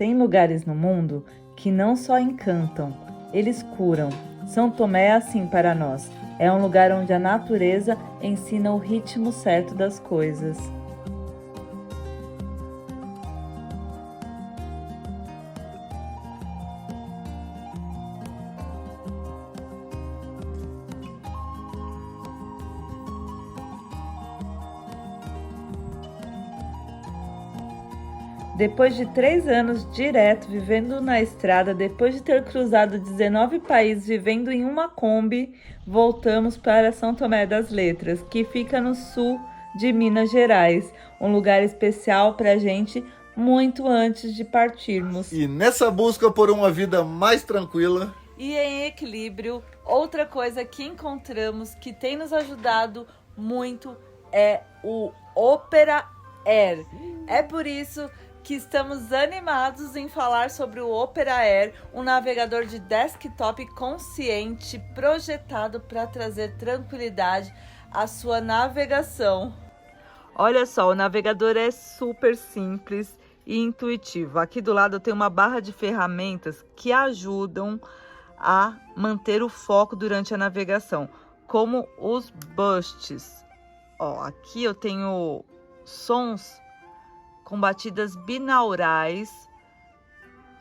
Tem lugares no mundo que não só encantam, eles curam. São Tomé é assim para nós. É um lugar onde a natureza ensina o ritmo certo das coisas. Depois de 3 anos direto vivendo na estrada, depois de ter cruzado 19 países vivendo em uma Kombi, voltamos para São Tomé das Letras, que fica no sul de Minas Gerais, um lugar especial para a gente muito antes de partirmos. E nessa busca por uma vida mais tranquila e em equilíbrio, outra coisa que encontramos que tem nos ajudado muito é o Opera Air. É por isso que estamos animados em falar sobre o Opera Air, um navegador de desktop consciente projetado para trazer tranquilidade à sua navegação. Olha só, o navegador é super simples e intuitivo. Aqui do lado tem uma barra de ferramentas que ajudam a manter o foco durante a navegação, como os busts. Ó, aqui eu tenho sons com batidas binaurais,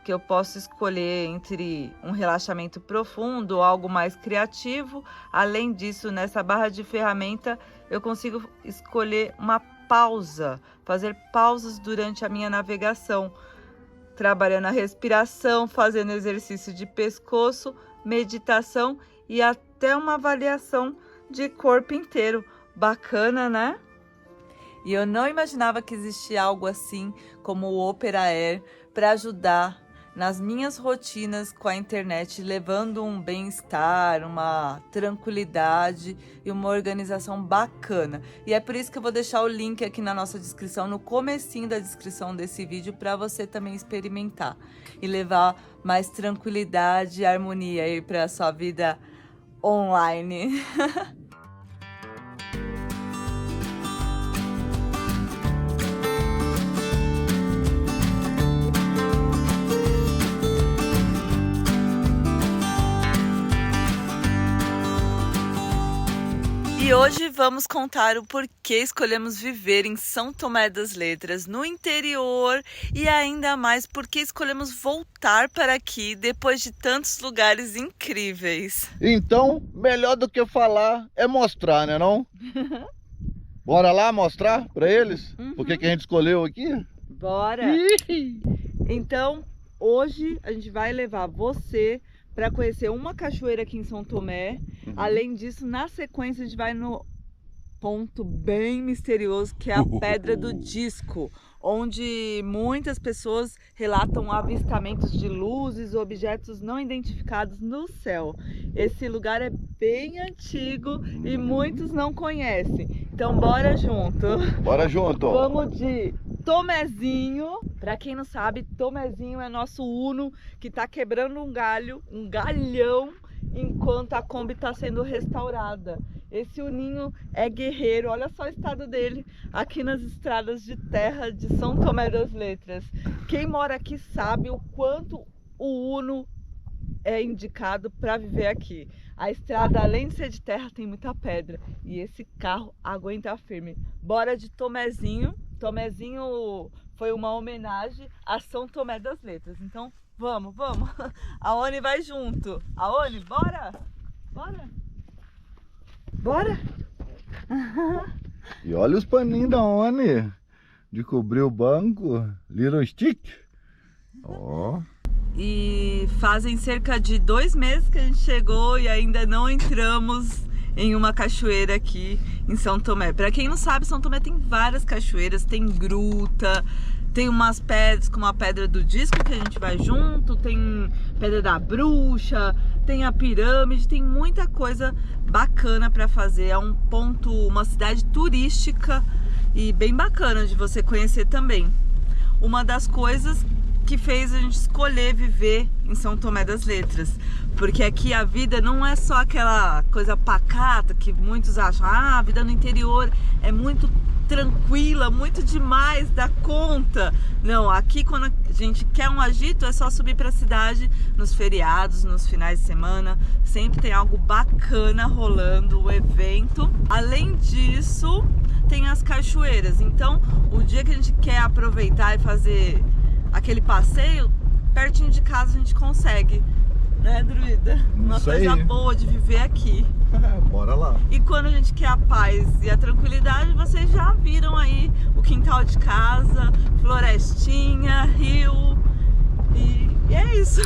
que eu posso escolher entre um relaxamento profundo ou algo mais criativo. Além disso, nessa barra de ferramenta, eu consigo escolher uma pausa, fazer pausas durante a minha navegação, trabalhando a respiração, fazendo exercício de pescoço, meditação e até uma avaliação de corpo inteiro. Bacana, né? E eu não imaginava que existia algo assim como o Opera Air para ajudar nas minhas rotinas com a internet, levando um bem-estar, uma tranquilidade e uma organização bacana. E é por isso que eu vou deixar o link aqui na nossa descrição, no comecinho da descrição desse vídeo, para você também experimentar e levar mais tranquilidade e harmonia aí para a sua vida online. E hoje vamos contar o porquê escolhemos viver em São Tomé das Letras, no interior, e ainda mais porque escolhemos voltar para aqui depois de tantos lugares incríveis. Então, melhor do que falar é mostrar, né não? Bora lá mostrar para eles? Por que a gente escolheu aqui? Bora! Então, hoje a gente vai levar você para conhecer uma cachoeira aqui em São Tomé. Além disso, na sequência a gente vai no ponto bem misterioso, que é a Pedra do Disco, onde muitas pessoas relatam avistamentos de luzes, objetos não identificados no céu. Esse lugar é bem antigo e muitos não conhecem. Então bora junto! Bora junto! Vamos de Tomezinho. Pra quem não sabe, Tomezinho é nosso Uno que tá quebrando um galhão, enquanto a Kombi tá sendo restaurada. Esse Uninho é guerreiro, olha só o estado dele aqui nas estradas de terra de São Tomé das Letras. Quem mora aqui sabe o quanto o Uno é indicado para viver aqui. A estrada, além de ser de terra, tem muita pedra e esse carro aguenta firme. Bora de Tomezinho. Tomezinho foi uma homenagem a São Tomé das Letras. Então, vamos. A Oni vai junto. A Oni, bora? Bora? E olha os paninhos da Oni de cobrir o banco. Little Stick. Ó. E fazem cerca de 2 meses que a gente chegou e ainda não entramos em uma cachoeira aqui em São Tomé. Para quem não sabe, São Tomé tem várias cachoeiras, tem gruta, tem umas pedras como a Pedra do Disco que a gente vai junto, tem Pedra da Bruxa, tem a pirâmide, tem muita coisa bacana para fazer. É um ponto, uma cidade turística e bem bacana de você conhecer também. Uma das coisas que fez a gente escolher viver em São Tomé das Letras, porque aqui a vida não é só aquela coisa pacata que muitos acham, a vida no interior é muito tranquila, muito demais da conta. Não, aqui quando a gente quer um agito é só subir para a cidade nos feriados, nos finais de semana. Sempre tem algo bacana rolando, o evento. Além disso, tem as cachoeiras. Então, o dia que a gente quer aproveitar e fazer aquele passeio, pertinho de casa a gente consegue. Né, Druida? Uma Isso coisa aí. boa de viver aqui. Bora lá. E quando a gente quer a paz e a tranquilidade, vocês já viram aí o quintal de casa, florestinha, rio. E é isso.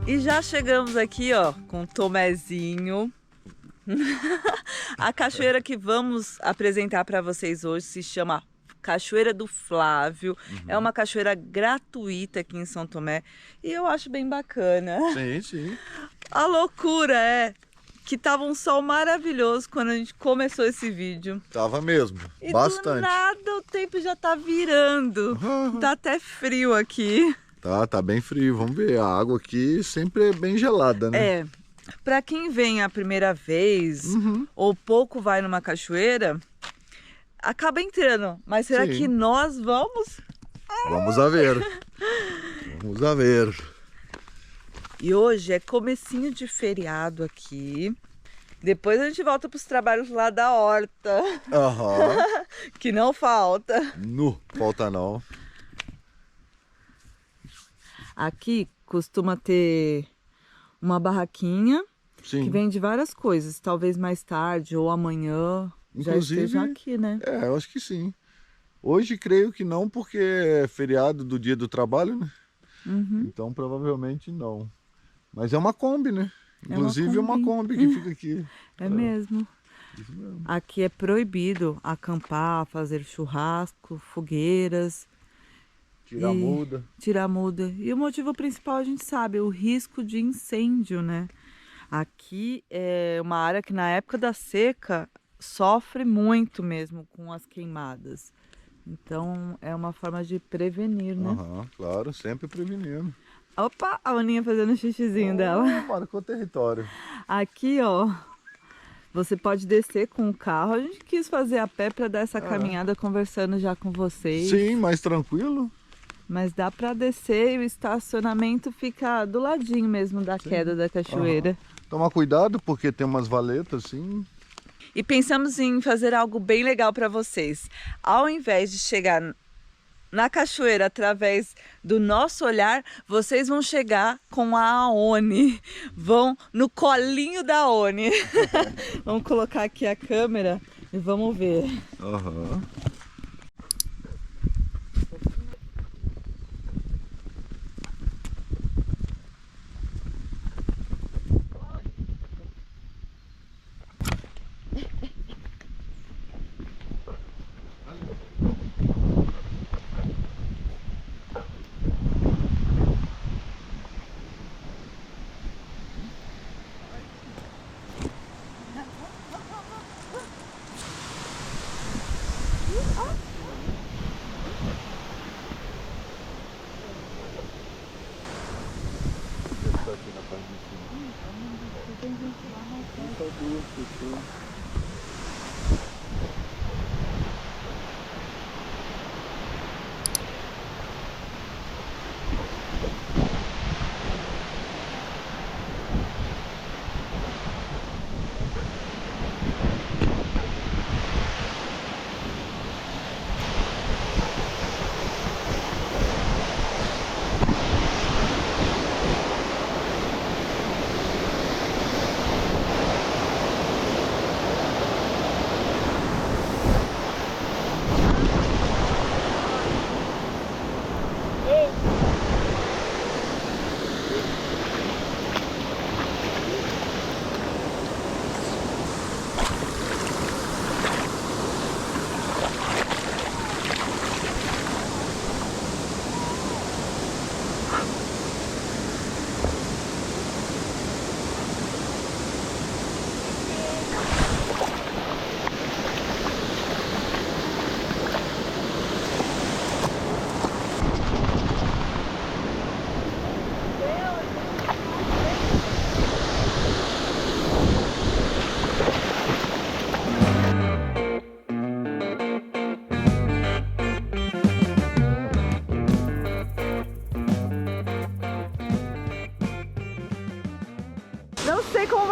E já chegamos aqui, ó, com o Tomezinho. A cachoeira que vamos apresentar para vocês hoje se chama Cachoeira do Flávio. É uma cachoeira gratuita aqui em São Tomé e eu acho bem bacana. Sim, sim. A loucura é que tava um sol maravilhoso quando a gente começou esse vídeo. Tava mesmo. E Bastante. do nada o tempo já tá virando. Tá até frio aqui. Tá bem frio. Vamos ver. A água aqui sempre é bem gelada, né? É. Pra quem vem a primeira vez ou pouco vai numa cachoeira, acaba entrando. Mas será Sim. que nós vamos? Vamos a ver. Vamos a ver. E hoje é comecinho de feriado aqui. Depois a gente volta pros trabalhos lá da horta, Aham. que não falta. Nu, falta não. Aqui costuma ter uma barraquinha Sim. que vende várias coisas. Talvez mais tarde ou amanhã já Inclusive, esteja aqui, né? É, eu acho que sim. Hoje creio que não, porque é feriado do dia do trabalho, né? Então provavelmente não. Mas é uma Kombi, né? É uma Inclusive é uma Kombi. Kombi que fica aqui. É mesmo. Isso mesmo. Aqui é proibido acampar, fazer churrasco, fogueiras, Tira a muda. tirar muda. E o motivo principal a gente sabe, o risco de incêndio, né? Aqui é uma área que na época da seca sofre muito mesmo com as queimadas. Então é uma forma de prevenir, né? Aham, claro, sempre prevenindo. Opa, a Aninha fazendo o xixizinho dela. Marcou o território. Aqui, ó, você pode descer com o carro. A gente quis fazer a pé para dar essa caminhada conversando já com vocês. Sim, mais tranquilo. Mas dá para descer e o estacionamento fica do ladinho mesmo da queda da cachoeira. Toma cuidado porque tem umas valetas assim. E pensamos em fazer algo bem legal para vocês. Ao invés de chegar na cachoeira através do nosso olhar, vocês vão chegar com a Oni. Vão no colinho da Oni. Vamos colocar aqui a câmera e vamos ver. Aham.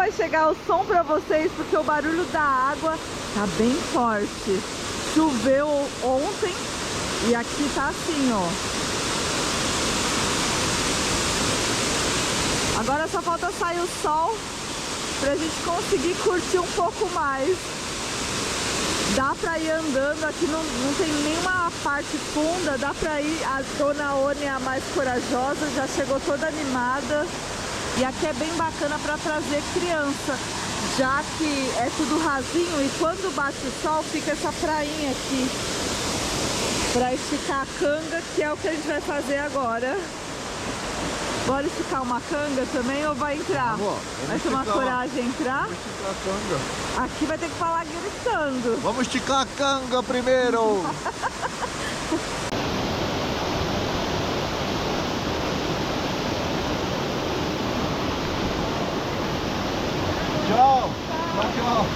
vai chegar o som pra vocês, porque o barulho da água tá bem forte. Choveu ontem e aqui tá assim, ó. Agora só falta sair o sol pra gente conseguir curtir um pouco mais. Dá pra ir andando, aqui não tem nenhuma parte funda, dá pra ir. A Dona Oni é a mais corajosa, já chegou toda animada. E aqui é bem bacana pra trazer criança, já que é tudo rasinho e quando bate o sol fica essa prainha aqui pra esticar a canga, que é o que a gente vai fazer agora. Bora esticar uma canga também ou vai entrar? Vai tomar coragem de entrar? Vamos esticar a canga. Aqui vai ter que falar gritando. Vamos esticar a canga primeiro. Tchau. Tchau.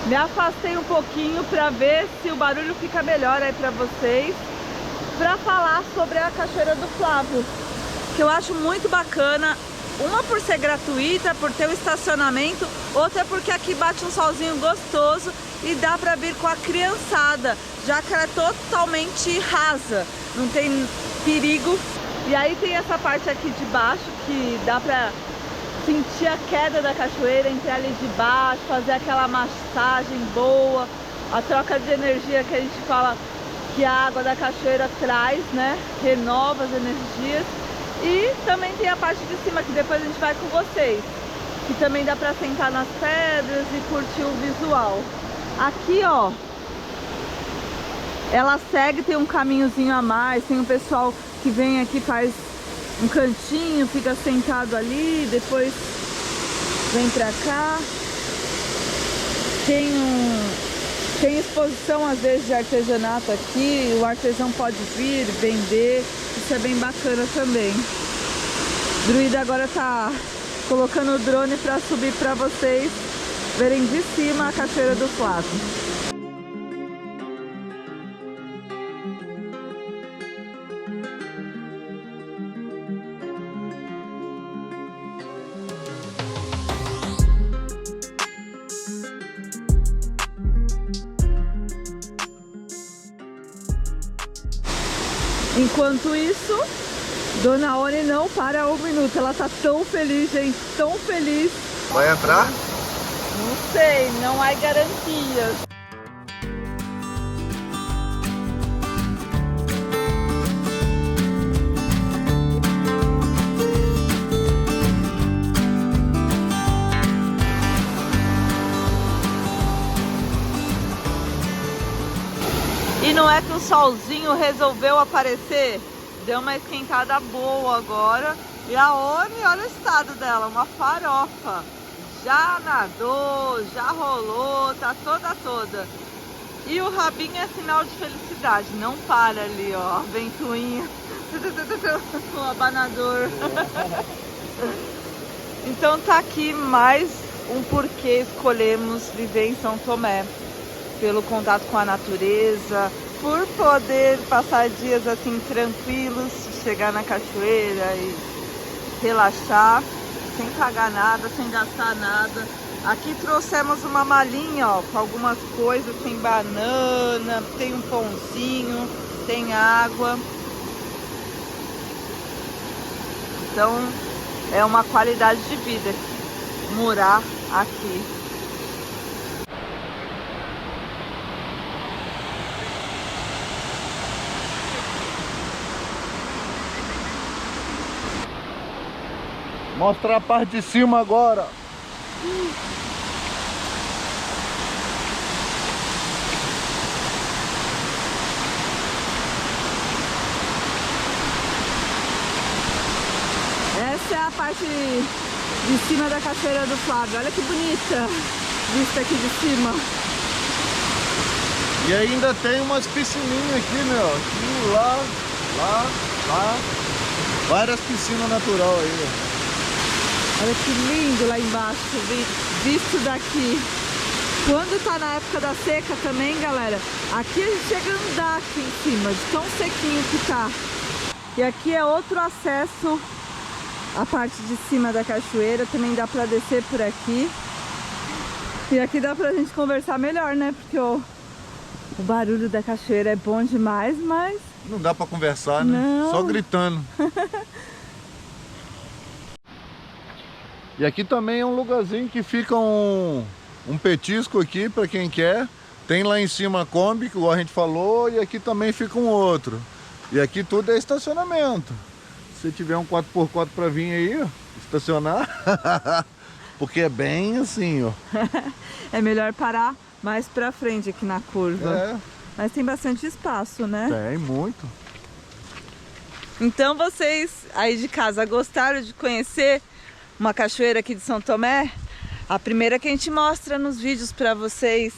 Me afastei um pouquinho para ver se o barulho fica melhor aí para vocês, para falar sobre a Cachoeira do Flávio, que eu acho muito bacana, uma por ser gratuita, por ter o estacionamento, outra porque aqui bate um solzinho gostoso e dá para vir com a criançada, já que ela é totalmente rasa, não tem perigo. E aí tem essa parte aqui de baixo que dá para sentir a queda da cachoeira, entrar ali de baixo, fazer aquela massagem boa, a troca de energia que a gente fala que a água da cachoeira traz, né? Renova as energias. E também tem a parte de cima, que depois a gente vai com vocês, que também dá pra sentar nas pedras e curtir o visual. Aqui, ó, ela segue, tem um caminhozinho a mais, tem um pessoal que vem aqui, faz um cantinho, fica sentado ali, depois vem pra cá. Tem exposição às vezes de artesanato aqui, o artesão pode vir, vender, isso é bem bacana também. O Druida agora tá colocando o drone para subir para vocês verem de cima a Cachoeira do Flávio. Enquanto isso, Dona Oni não para um minuto. Ela tá tão feliz, gente, tão feliz. Vai entrar? Não sei, não há garantias. E não é que o solzinho resolveu aparecer? Deu uma esquentada boa agora. E a Oni, olha o estado dela, uma farofa. Já nadou, já rolou, tá toda. E o rabinho é sinal de felicidade, não para ali, ó, a ventoinha. O abanador. Então tá aqui mais um porquê escolhemos viver em São Tomé. Pelo contato com a natureza, por poder passar dias assim tranquilos, chegar na cachoeira e relaxar, sem pagar nada, sem gastar nada. Aqui trouxemos uma malinha, ó, com algumas coisas, tem banana, tem um pãozinho, tem água. Então é uma qualidade de vida morar aqui. Mostrar a parte de cima agora. Essa é a parte de cima da Cachoeira do Flávio. Olha que bonita vista aqui de cima. E ainda tem umas piscininhas aqui, meu. Aqui, lá. Várias piscinas natural aí. Olha que lindo lá embaixo, visto daqui. Quando tá na época da seca também, galera, aqui a gente chega a andar aqui em cima, de tão sequinho que tá. E aqui é outro acesso à parte de cima da cachoeira, também dá pra descer por aqui. E aqui dá pra gente conversar melhor, né? Porque o barulho da cachoeira é bom demais, mas... Não dá pra conversar, né? Não. Só gritando. E aqui também é um lugarzinho que fica um petisco aqui pra quem quer. Tem lá em cima a Kombi, que a gente falou, e aqui também fica um outro. E aqui tudo é estacionamento. Se tiver um 4x4 pra vir aí, ó, estacionar, porque é bem assim, ó. É melhor parar mais pra frente aqui na curva. É. Mas tem bastante espaço, né? Tem, muito. Então vocês aí de casa gostaram de conhecer uma cachoeira aqui de São Tomé? A primeira que a gente mostra nos vídeos pra vocês.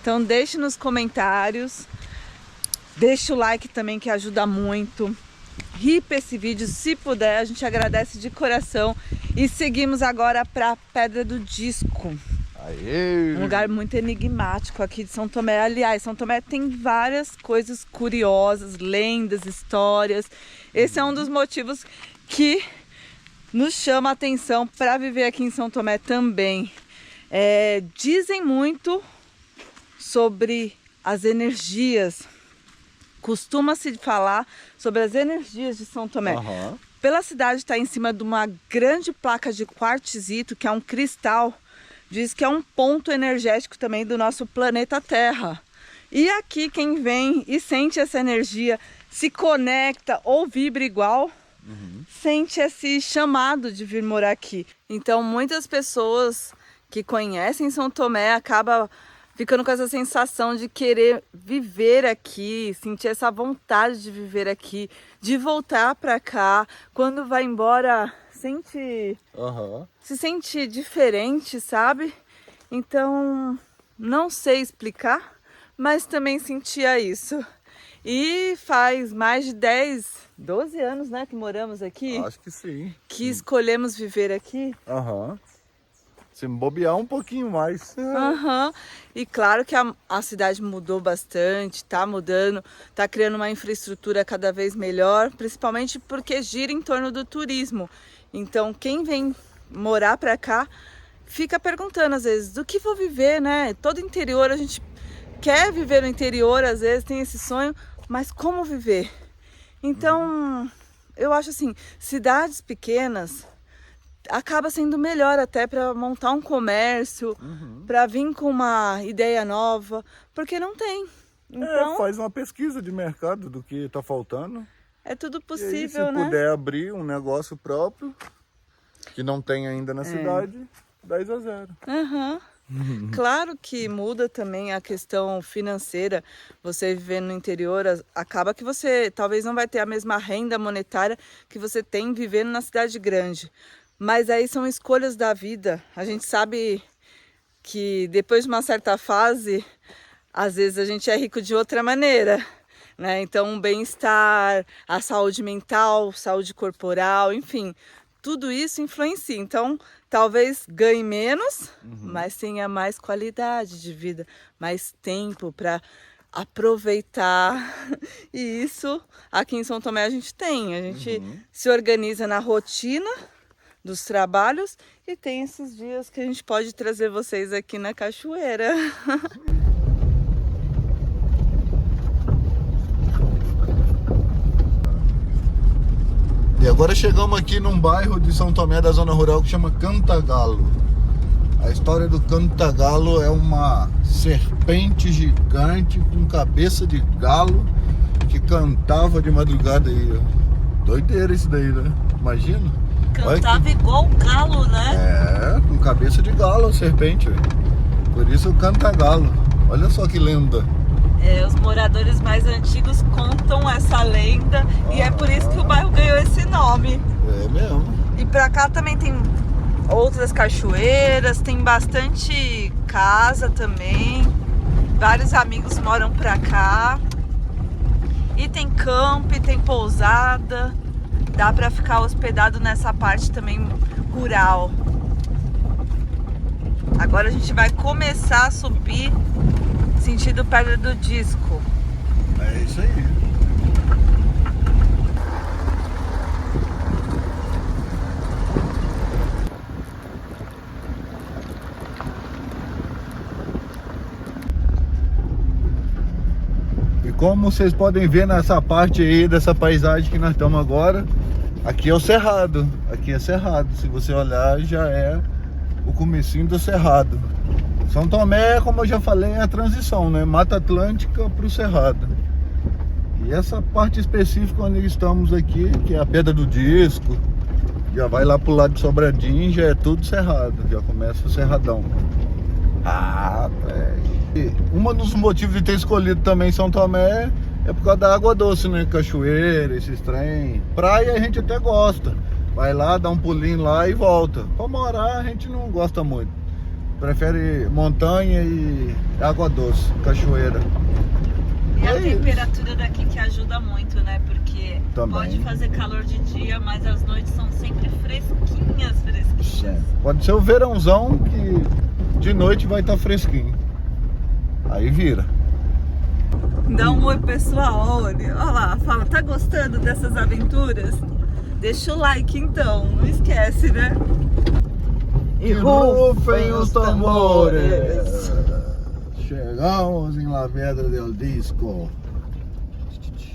Então deixe nos comentários. Deixa o like também, que ajuda muito. Ripa esse vídeo, se puder, a gente agradece de coração. E seguimos agora para Pedra do Disco. Aê. Um lugar muito enigmático aqui de São Tomé. Aliás, São Tomé tem várias coisas curiosas, lendas, histórias. Esse é um dos motivos que nos chama a atenção para viver aqui em São Tomé também. Dizem muito sobre as energias. Costuma-se falar sobre as energias de São Tomé. Uhum. Pela cidade estar em cima de uma grande placa de quartzito, que é um cristal, diz que é um ponto energético também do nosso planeta Terra. E aqui quem vem e sente essa energia, se conecta ou vibra igual, sente esse chamado de vir morar aqui. Então muitas pessoas que conhecem São Tomé acabam ficando com essa sensação de querer viver aqui, sentir essa vontade de viver aqui, de voltar pra cá. Quando vai embora, se sente diferente, sabe? Então, não sei explicar, mas também sentia isso. E faz mais de 12 anos, né, que moramos aqui. Acho que sim. Que escolhemos viver aqui. Se bobear um pouquinho mais. E claro que a cidade mudou bastante, tá mudando, tá criando uma infraestrutura cada vez melhor, principalmente porque gira em torno do turismo. Então quem vem morar pra cá fica perguntando às vezes, do que vou viver, né? Todo interior, a gente quer viver no interior, às vezes tem esse sonho, mas como viver? Então, eu acho assim, cidades pequenas acaba sendo melhor até para montar um comércio, para vir com uma ideia nova, porque não tem. Então, faz uma pesquisa de mercado do que está faltando. É tudo E aí, possível, se né? puder abrir um negócio próprio, que não tem ainda na cidade, 10-0. Claro que muda também a questão financeira. Você vivendo no interior, acaba que você talvez não vai ter a mesma renda monetária que você tem vivendo na cidade grande. Mas aí são escolhas da vida. A gente sabe que depois de uma certa fase, às vezes a gente é rico de outra maneira, né? Então o bem-estar, a saúde mental, saúde corporal, enfim, tudo isso influencia. Então talvez ganhe menos, mas tenha mais qualidade de vida, mais tempo para aproveitar. E isso aqui em São Tomé a gente tem. A gente se organiza na rotina dos trabalhos e tem esses dias que a gente pode trazer vocês aqui na cachoeira. E agora chegamos aqui num bairro de São Tomé, da zona rural, que chama Cantagalo. A história do Cantagalo é uma serpente gigante com cabeça de galo que cantava de madrugada aí, ó. Doideira isso daí, né? Imagina. Cantava igual o galo, né? Com cabeça de galo, a serpente. Por isso o Cantagalo. Olha só que lenda. Os moradores mais antigos contam essa lenda e é por isso que o bairro ganhou esse nome. É mesmo. E pra cá também tem outras cachoeiras, tem bastante casa também. Vários amigos moram pra cá. E tem camp, tem pousada. Dá pra ficar hospedado nessa parte também rural. Agora Agora a gente vai começar a subir sentido Pedra do Disco. É isso aí. E como vocês podem ver nessa parte aí dessa paisagem que nós estamos agora, aqui é o Cerrado. Aqui é Cerrado. Se você olhar, já é o comecinho do Cerrado. São Tomé, como eu já falei, é a transição, né? Mata Atlântica para o Cerrado. E essa parte específica onde estamos aqui, que é a Pedra do Disco, já vai lá pro lado de Sobradinho, já é tudo Cerrado. Já começa o Cerradão. Ah, velho. Um dos motivos de ter escolhido também São Tomé é por causa da água doce, né? Cachoeira, esses trem. Praia a gente até gosta. Vai lá, dá um pulinho lá e volta. Pra morar a gente não gosta muito. Prefere montanha e água doce, cachoeira. E a temperatura daqui que ajuda muito, né? Porque também pode fazer calor de dia, mas as noites são sempre fresquinhas. Pode ser o verãozão que de noite vai estar fresquinho. Aí vira. Dá um oi, pessoal. Olha lá, fala, tá gostando dessas aventuras? Deixa o like então, não esquece, né? E rufem os tambores. Chegamos em La Pedra del Disco.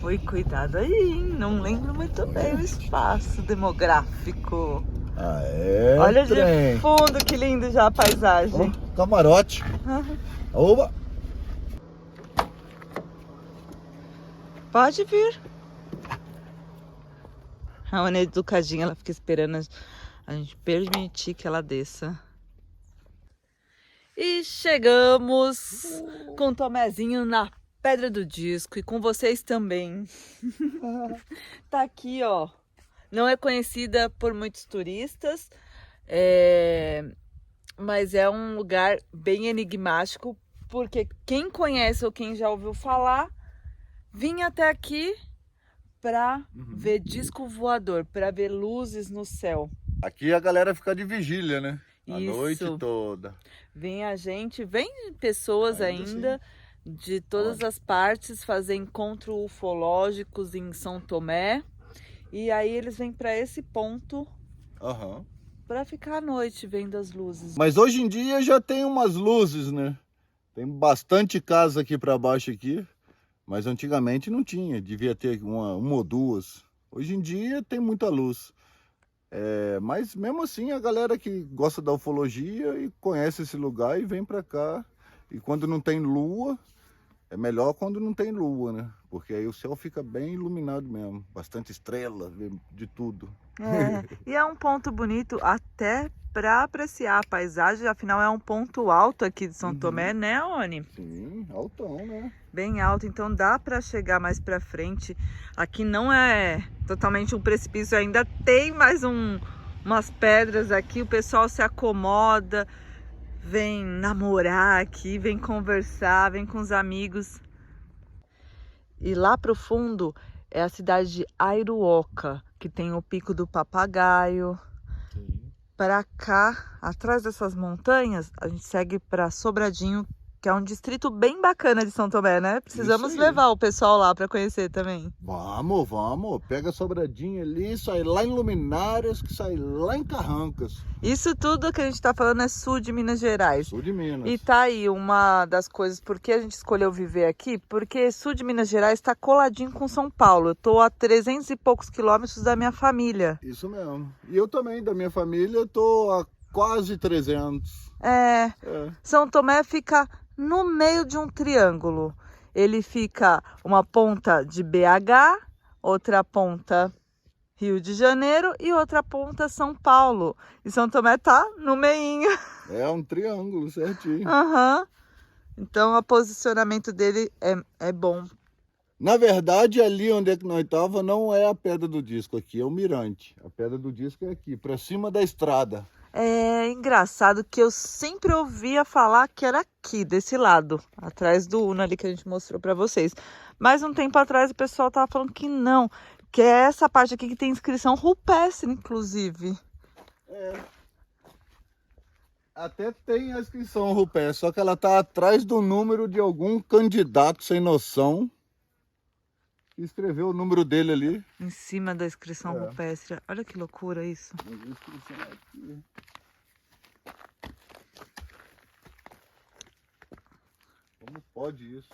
Oi, cuidado aí, hein? Não lembro muito bem o espaço demográfico. Ah, é? Olha trem. De fundo, que lindo já a paisagem. Oh, camarote. Oba. Pode vir. A Ana é educadinha, ela fica esperando a gente permitir que ela desça. E chegamos com o Tomézinho na Pedra do Disco e com vocês também. Tá aqui, ó. Não é conhecida por muitos turistas, mas é um lugar bem enigmático, porque quem conhece ou quem já ouviu falar, vinha até aqui para ver disco voador, para ver luzes no céu. Aqui a galera fica de vigília, né? A Isso. noite toda. Vem pessoas ainda assim, de todas as partes fazer encontros ufológicos em São Tomé. E aí eles vêm para esse ponto para ficar à noite vendo as luzes. Mas hoje em dia já tem umas luzes, né? Tem bastante casa aqui para baixo aqui. Mas antigamente não tinha, devia ter uma ou duas. Hoje em dia tem muita luz. Mas mesmo assim a galera que gosta da ufologia e conhece esse lugar e vem pra cá. E quando não tem lua, é melhor quando não tem lua, né? Porque aí o céu fica bem iluminado mesmo. Bastante estrela, de tudo. E é um ponto bonito até para apreciar a paisagem, afinal é um ponto alto aqui de São Tomé, né, Oni? Sim, altão, né? Bem alto, então dá para chegar mais para frente. Aqui não é totalmente um precipício, ainda tem mais umas pedras aqui, o pessoal se acomoda, vem namorar aqui, vem conversar, vem com os amigos. E lá pro fundo é a cidade de Airuoca, que tem o Pico do Papagaio. Para cá, atrás dessas montanhas, a gente segue para Sobradinho, que é um distrito bem bacana de São Tomé, né? Precisamos levar o pessoal lá para conhecer também. Vamos. Pega Sobradinho ali, sai lá em Luminárias, que sai lá em Carrancas. Isso tudo que a gente está falando é sul de Minas Gerais. Sul de Minas. E tá aí uma das coisas, por que a gente escolheu viver aqui? Porque sul de Minas Gerais está coladinho com São Paulo. Eu tô a 300 e poucos quilômetros da minha família. Isso mesmo. E eu também, da minha família, tô a quase 300. São Tomé fica no meio de um triângulo. Ele fica uma ponta de BH, outra ponta Rio de Janeiro e outra ponta São Paulo. E São Tomé tá no meinho. É um triângulo certinho. Então o posicionamento dele é bom. Na verdade, ali onde é que nós estávamos não é a Pedra do Disco, aqui é o Mirante. A Pedra do Disco é aqui, para cima da estrada. É engraçado que eu sempre ouvia falar que era aqui, desse lado, atrás do Uno ali que a gente mostrou para vocês. Mas um tempo atrás o pessoal tava falando que não, que é essa parte aqui que tem inscrição rupestre, inclusive. Até tem a inscrição rupestre, só que ela tá atrás do número de algum candidato sem noção que escreveu o número dele ali. Em cima da inscrição rupestre. Olha que loucura isso. Mas a inscrição é aqui. Como pode isso?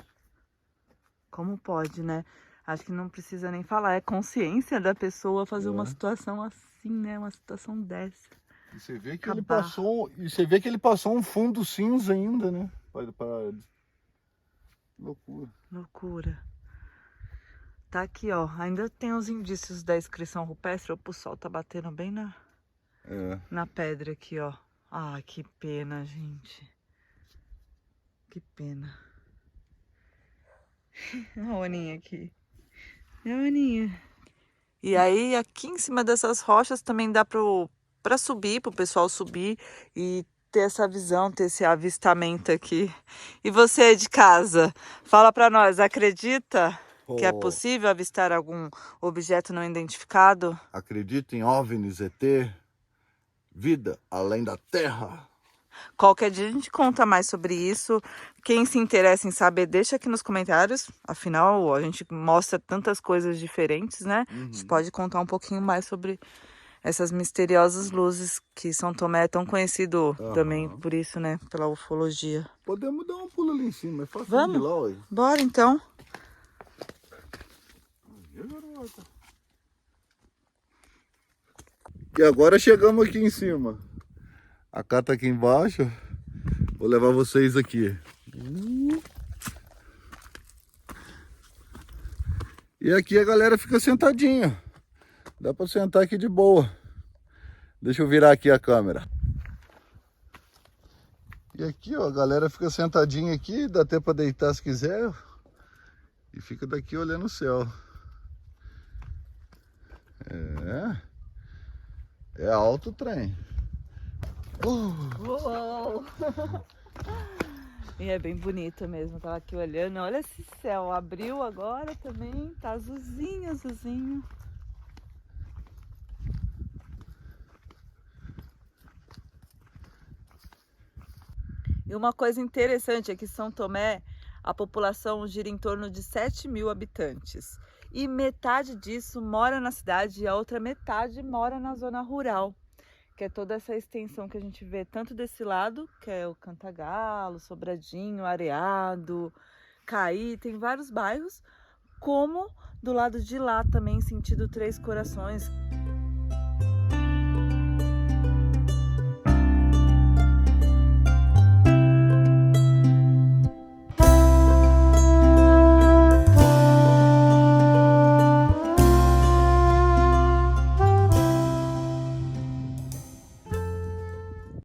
Como pode, né? Acho que não precisa nem falar. É consciência da pessoa fazer uma situação assim, né? Uma situação dessa. E você vê que ele passou um fundo cinza ainda, né? Loucura. Loucura. Tá aqui, ó. Ainda tem os indícios da inscrição rupestre. O sol tá batendo bem na pedra aqui, ó. Ah, que pena, gente. Que pena. Olha a Aninha aqui. É a Aninha. E aí, aqui em cima dessas rochas também dá pra subir, pro pessoal subir e ter essa visão, ter esse avistamento aqui. E você de casa, fala pra nós, acredita que é possível avistar algum objeto não identificado? Acredita em OVNIs, ET, vida além da Terra? Qualquer dia a gente conta mais sobre isso. Quem se interessa em saber, deixa aqui nos comentários. Afinal, a gente mostra tantas coisas diferentes, né? A gente pode contar um pouquinho mais sobre essas misteriosas luzes que São Tomé é tão conhecido também por isso, né? Pela ufologia. Podemos dar um pulo ali em cima, é fácil Vamos? de ir lá, ué. Bora então. E agora chegamos aqui em cima. A Cá tá aqui embaixo. Vou levar vocês aqui. E aqui a galera fica sentadinha. Dá pra sentar aqui de boa. Deixa eu virar aqui a câmera. E aqui, ó, a galera fica sentadinha aqui. Dá até pra deitar se quiser. E fica daqui olhando o céu. É alto o trem. Uou! E é bem bonito mesmo, tava aqui olhando. Olha esse céu, abriu agora também, tá azulzinho, azulzinho. E uma coisa interessante é que São Tomé, a população gira em torno de 7.000 habitantes. E metade disso mora na cidade e a outra metade mora na zona rural. Que é toda essa extensão que a gente vê tanto desse lado, que é o Cantagalo, Sobradinho, Areado, Caí, tem vários bairros, como do lado de lá também, sentido Três Corações,